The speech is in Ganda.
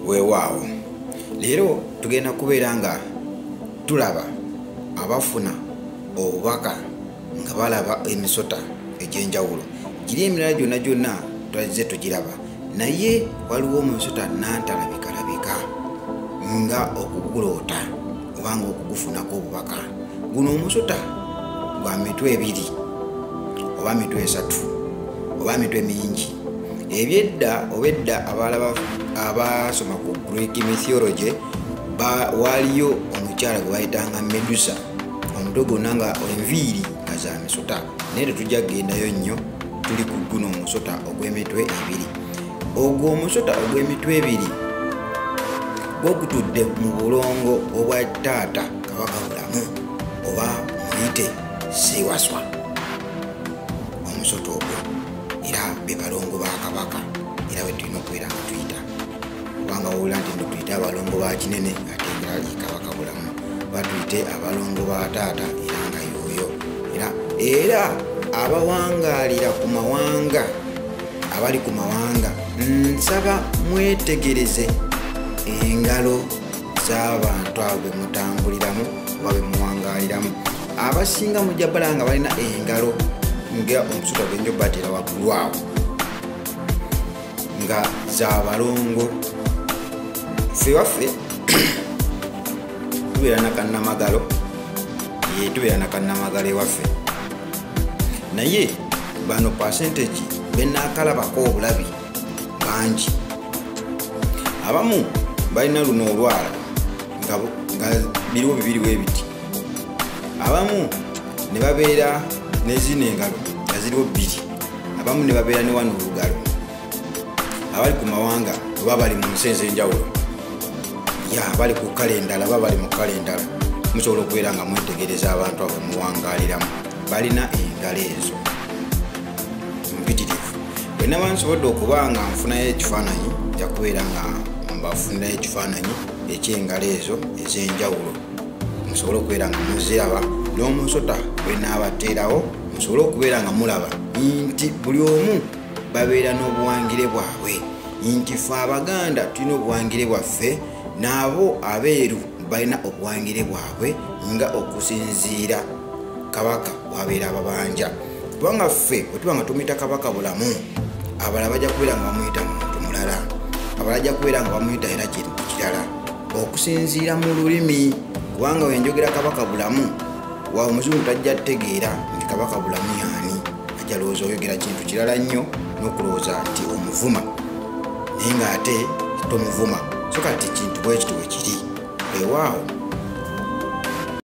Weewaawo leero tugenda kubeera nga tulaba abafuna obubaka nga balaba emisota egy'enjawulo. Giri emirala gyonna gyonna twazze tugiraba, naye waliwo omusota nantalabika nga okuguloota obanga okugufunako obubaka. Guno omusota gwa mitwe ebiri oba mitwe esatu oba mitwe mingi. Ebyedda obedda abasoma ku Greek mythology waliyo omukyala gwe bayitanga Medusa, omutwe gwonna nga enviiri nga za misota, naye tetujja kugendayo nnyo, tuli ku guno omusota ogw'emitwe ebiri. Ogwo omusota ogw'emitwe ebiri gwogutudde mu bulongo obwa taata Kabaka Bulamu oba muyite Ssiwaswa. Omusota ogwo era be balongo ba Kabaka, era bwe tulina okubeera nga tuyita, kubanga wawula nti tuyite abalongo ba Kinene ate nga ali Kabaka Bulamu, batuyite abalongo ba taata era nga yooyo, era abawangaalira ku mawanga, abali ku mawanga, nsaba mwetegereze engalo z'abantu abo be mutambuliramu oba be muwangaaliramu. Abasinga mujja bala nga balina engalo nga omusota gwenjo batera waggulu awo nga z'abalongo. Ffe waffe tubeera nakannamagalo, tubeera nakannamagalo ewaffe, naye bano percentage benaakalabako obulabi bangi. Abamu balina luno olwala nga biriwo bibiri bwe biti, abamu ne babeera ne zino engalo nga ziriwo bbiri, abamu ne babeera ne wano olugalo. Abali ku mawanga oba bali mu nsi ez'enjawulo, bali ku kale endala oba bali mu kale endala, musobola okubeera nga mwetegereza abantu abo muwangaaliramu, balina engalo ezo mpitirivu. Bwe naba nsobodde okuba nga nfunayo ekifaananyi, nja kubeera nga mbafunirayo ekifaananyi eky'engalo ezo ez'enjawulo, musobole okubeera nga muziraba n'omusota gwe naabateerawo, musobole okubeera nga mulaba nti buli omu babeera n'obuwangire bwabwe, nti ffe Abaganda tulina obuwangire bwaffe, n'abo abeeru balina obuwangire bwabwe nga okusinziira Kabaka wabeera ababanja. Kubanga ffe bwe tuba nga tumuyita Kabaka Bulamu, abalala bajja kubeera nga bamuyita muntu mulala, abalala bajja kubeera nga bamuyita era kintu kirala okusinziira mu lulimi. Kubanga wenjogera Kabaka Bulamu, wa omuzungu tajja tegeera nti Kabaka Bulamu yaani, ajja lowooza oyogera kintu kirala nnyo n'okulowooza nti omuvuma, naye ng'ate tomuvuma. So kati kintu bwe kiti we kiri. Weewaawo